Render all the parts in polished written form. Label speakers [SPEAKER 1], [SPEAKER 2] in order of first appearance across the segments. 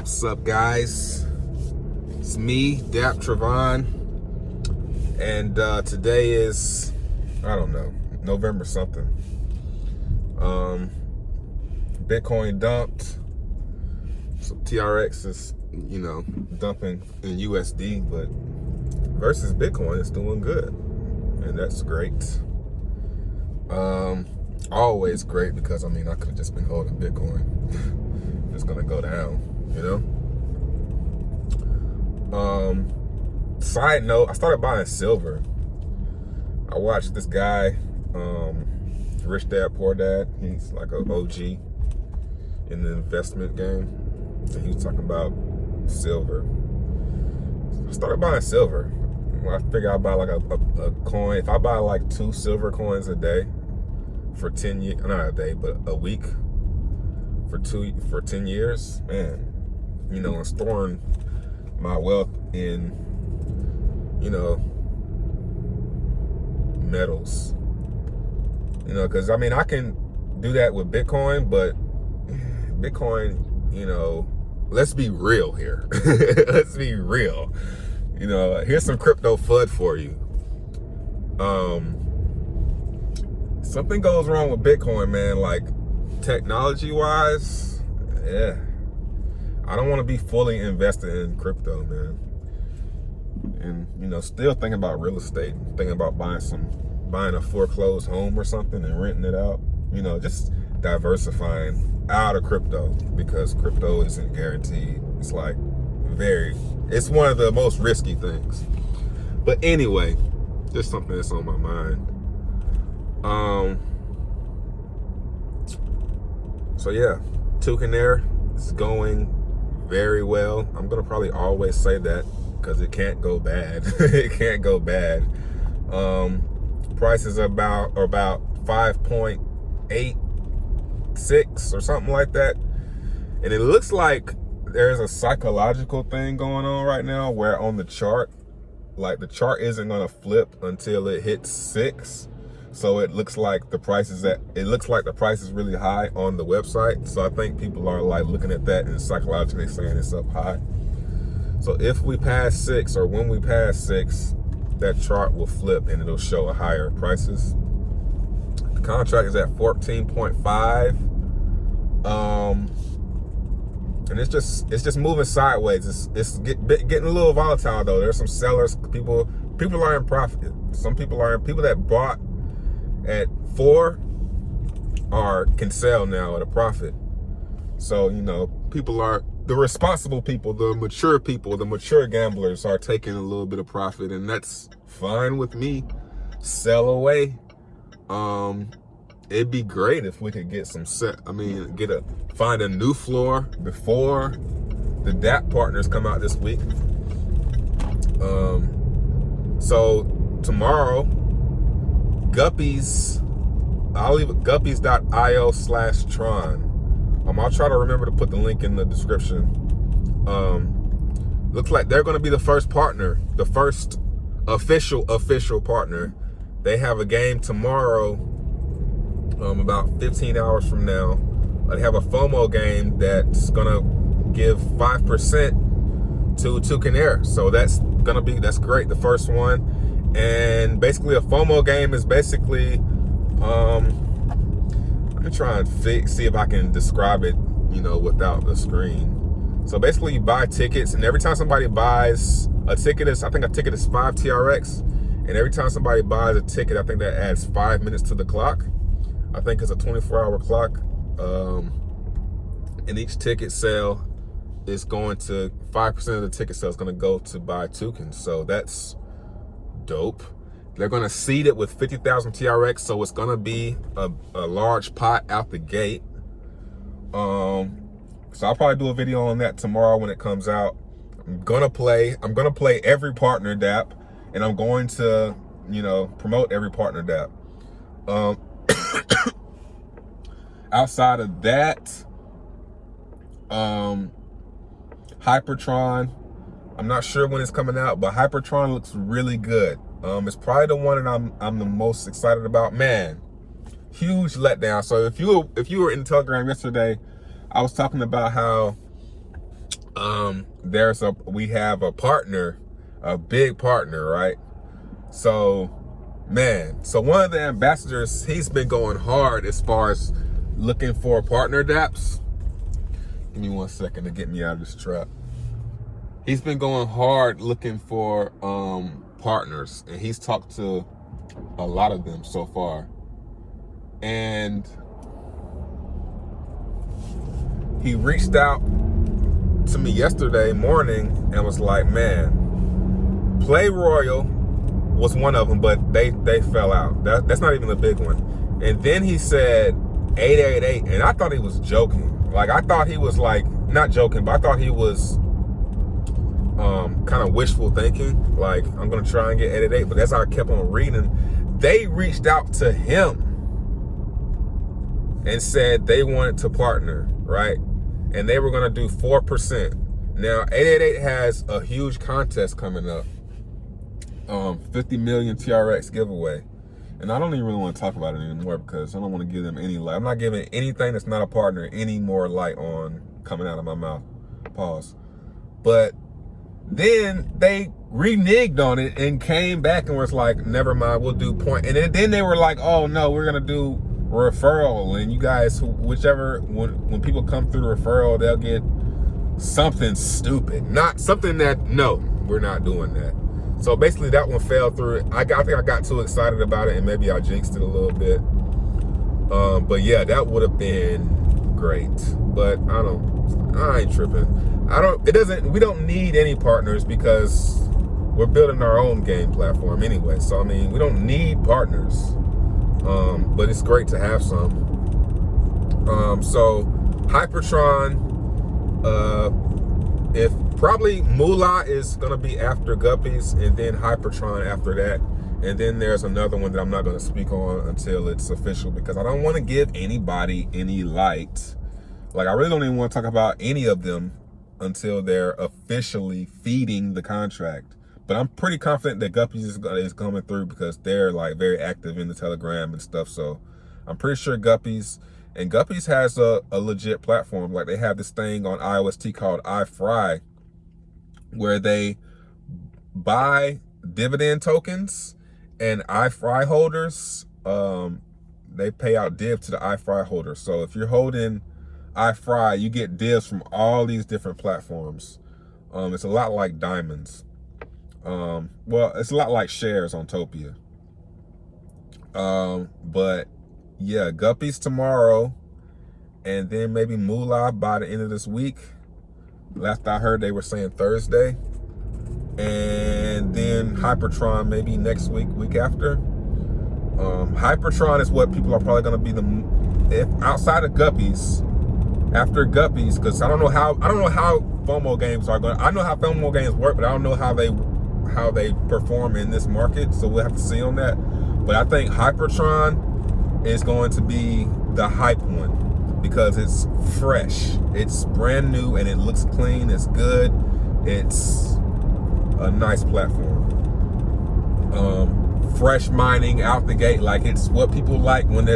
[SPEAKER 1] What's up, guys? It's me, Dap Trevon, and today is, I don't know, November something. Bitcoin dumped, so TRX is, dumping in USD, but versus Bitcoin, it's doing good, and that's great. Always great, because I could have just been holding Bitcoin. It's gonna go down, Side note, I started buying silver. I watched this guy, Rich Dad Poor Dad. He's like an OG in the investment game, and he was talking about silver. I started buying silver. I figured I'd buy like a coin. If I buy like 2 silver coins a day for 10 years, not a day, but a week for 10 years, man, and storing my wealth in, metals, because I can do that with Bitcoin, but Bitcoin, let's be real here. Let's be real. Here's some crypto FUD for you. Something goes wrong with Bitcoin, man, like technology wise, yeah. I don't want to be fully invested in crypto, man. And, still thinking about real estate, thinking about buying a foreclosed home or something and renting it out. Just diversifying out of crypto, because crypto isn't guaranteed. It's like it's one of the most risky things. But anyway, just something that's on my mind. So yeah, Tewkenaire is going very well. I'm gonna probably always say that, because it can't go bad. It can't go bad. Prices are about 5.86 or something like that, and it looks like there's a psychological thing going on right now, where on the chart, like the chart isn't gonna flip until it hits 6. So it looks like the price is really high on the website. So I think people are like looking at that and psychologically saying it's up high. So if we pass 6, or when we pass 6, that chart will flip and it'll show a higher prices. The contract is at 14.5. And it's just moving sideways. It's getting a little volatile though. There's some sellers. People are in profit. Some people that bought at 4 can sell now at a profit. So, the responsible people, the mature gamblers are taking a little bit of profit, and that's fine with me. Sell away. It'd be great if we could get find a new floor before the DAP partners come out this week. So tomorrow, Guppies, I'll leave it guppies.io/Tron. I'll try to remember to put the link in the description. Looks like they're going to be the first partner, the first official partner. They have a game tomorrow, about 15 hours from now. They have a FOMO game that's going to give 5% to Tewkenaire. So that's great, the first one. And basically a FOMO game is basically, let me try and see if I can describe it, without the screen. So basically you buy tickets, and every time somebody buys a ticket, I think a ticket is 5 TRX. And every time somebody buys a ticket, I think that adds 5 minutes to the clock. I think it's a 24-hour clock. And each ticket sale is going to, 5% of the ticket sale is going to go to buy tokens. So that's dope. They're going to seed it with 50,000 TRX, so it's going to be a large pot out the gate. So I'll probably do a video on that tomorrow when it comes out. I'm gonna play every partner DAP, and I'm going to, promote every partner DAP. Outside of that, Hypertron, I'm not sure when it's coming out, but Hypertron looks really good. It's probably the one that I'm the most excited about. Man, huge letdown. So if you were in Telegram yesterday, I was talking about how we have a partner, a big partner, right? So, man, so one of the ambassadors, he's been going hard as far as looking for partner dApps. Give me 1 second to get me out of this trap. He's been going hard looking for partners, and he's talked to a lot of them so far. And he reached out to me yesterday morning and was like, man, Play Royal was one of them, but they fell out. That's not even the big one. And then he said 888, and I thought he was joking. Like, I thought he was like, not joking, but I thought he was kind of wishful thinking. Like, I'm gonna try and get 888, but that's how I kept on reading. They reached out to him and said they wanted to partner, right? And they were gonna do 4%. Now, 888 has a huge contest coming up. 50 million TRX giveaway. And I don't even really want to talk about it anymore because I don't want to give them any light. I'm not giving anything that's not a partner any more light on coming out of my mouth. Pause. But then they reneged on it and came back and was like, never mind, we'll do point. And then they were like, oh no, we're going to do referral. And you guys, whichever, when people come through the referral, they'll get something stupid. Not something that, no, we're not doing that. So basically that one fell through. I think I got too excited about it and maybe I jinxed it a little bit. But yeah, that would have been great. But I ain't tripping. We don't need any partners because we're building our own game platform anyway. So I mean, we don't need partners. But it's great to have some. So Hypertron, if probably Moolah is gonna be after Guppies, and then Hypertron after that, and then there's another one that I'm not gonna speak on until it's official because I don't want to give anybody any light. Like, I really don't even want to talk about any of them until they're officially feeding the contract. But I'm pretty confident that Guppies is coming through because they're like very active in the Telegram and stuff. So I'm pretty sure Guppies. And Guppies has a legit platform. Like, they have this thing on IOST called iFry, where they buy dividend tokens, and iFry holders, they pay out div to the iFry holders. So if you're holding iFry, you get divs from all these different platforms. It's a lot like diamonds. Well, it's a lot like shares on Topia. But yeah, Guppies tomorrow, and then maybe Moolah by the end of this week. Last I heard, they were saying Thursday. And then Hypertron maybe next week, week after. Hypertron is what people are probably going to be if outside of Guppies, after Guppies, because I don't know how FOMO games are going. I know how FOMO games work, but I don't know how they perform in this market. So we'll have to see on that. But I think Hypertron is going to be the hype one because it's fresh, it's brand new, and it looks clean, it's good, it's a nice platform. Fresh mining out the gate, like it's what people like when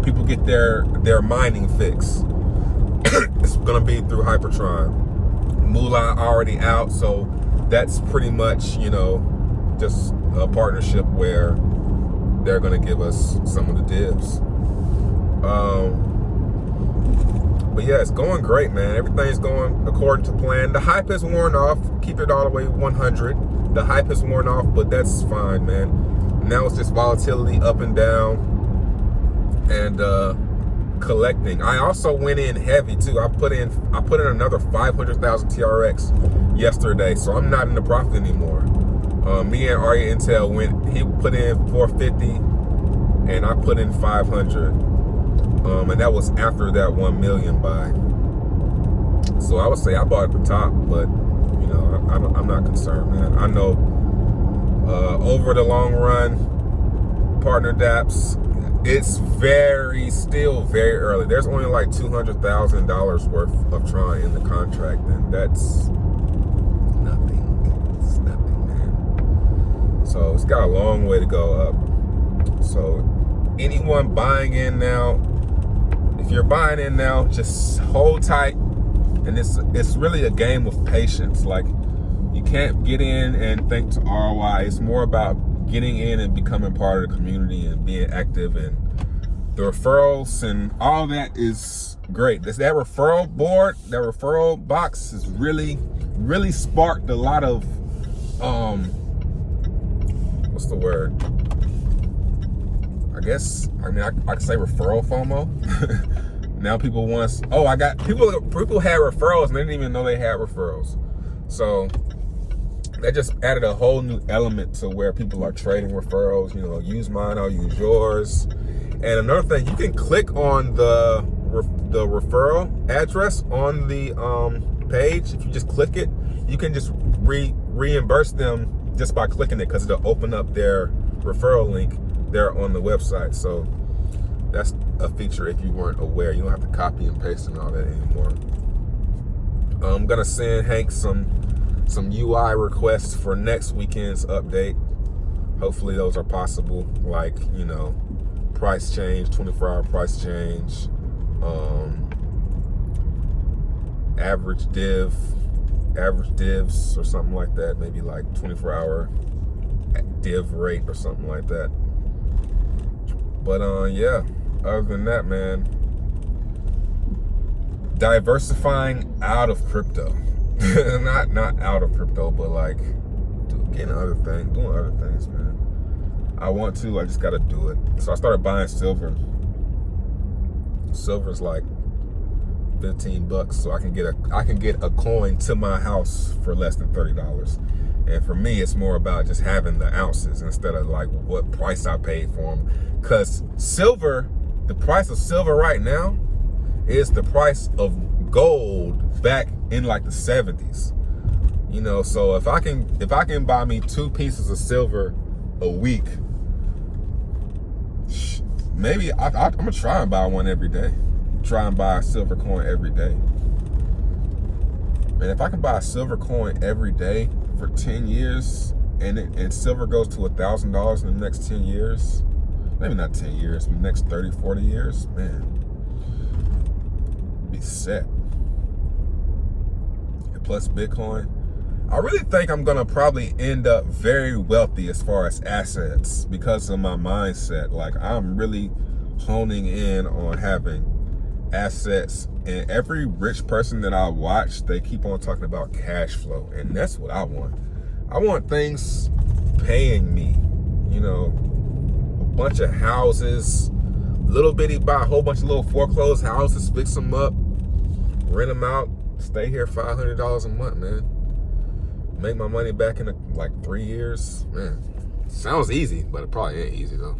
[SPEAKER 1] people get their mining fix. It's gonna be through Hypertron. Moolah already out, so that's pretty much, just a partnership where they're gonna give us some of the divs. But yeah, it's going great, man. Everything's going according to plan. The hype has worn off. Keep it all the way 100. The hype has worn off, but that's fine, man. Now it's just volatility up and down and collecting. I also went in heavy too. I put in another 500,000 TRX yesterday, so I'm not in the profit anymore. Me and Arya Intel he put in 450 and I put in 500. And that was after that 1 million buy. So I would say I bought at the top, but I'm not concerned, man. I know over the long run, partner dApps, it's still very early. There's only like $200,000 worth of Tron in the contract, and that's nothing. It's nothing, man. So it's got a long way to go up. So anyone buying in now, if you're buying in now, just hold tight. And it's really a game of patience. Like, you can't get in and think to ROI. It's more about getting in and becoming part of the community and being active, and the referrals and all that is great. That referral board, that referral box has really sparked a lot of what's the word? I can say referral FOMO. Now people want, people had referrals and they didn't even know they had referrals. So that just added a whole new element to where people are trading referrals. Use mine, I'll use yours. And another thing, you can click on the referral address on the page. If you just click it, you can just reimburse them just by clicking it, because it'll open up their referral link there on the website. So that's a feature if you weren't aware. You don't have to copy and paste and all that anymore. I'm gonna send Hank some UI requests for next weekend's update. Hopefully those are possible, like, price change, 24-hour price change, average divs or something like that, maybe like 24-hour div rate or something like that. But yeah, other than that, man, diversifying out of crypto. not out of crypto, but like doing other things, man. I want to, I just gotta do it. So I started buying silver. Silver's like $15, so I can get a coin to my house for less than $30. And for me, it's more about just having the ounces instead of like what price I paid for them. Cause silver, the price of silver right now is the price of gold back in like the 70s. So if I can buy me 2 pieces of silver a week, maybe I'm gonna try and buy one every day. Try and buy a silver coin every day. And if I can buy a silver coin every day for 10 years, and silver goes to $1,000 in the next 10 years, maybe not 10 years, but the next 30, 40 years, man, be set. And plus Bitcoin, I really think I'm gonna probably end up very wealthy as far as assets because of my mindset. Like, I'm really honing in on having assets, and every rich person that I watch, they keep on talking about cash flow, and that's what I want. I want things paying me, a bunch of houses, buy a whole bunch of little foreclosed houses, fix them up, rent them out, stay here $500 a month, man. Make my money back in like 3 years, man. Sounds easy, but it probably ain't easy though.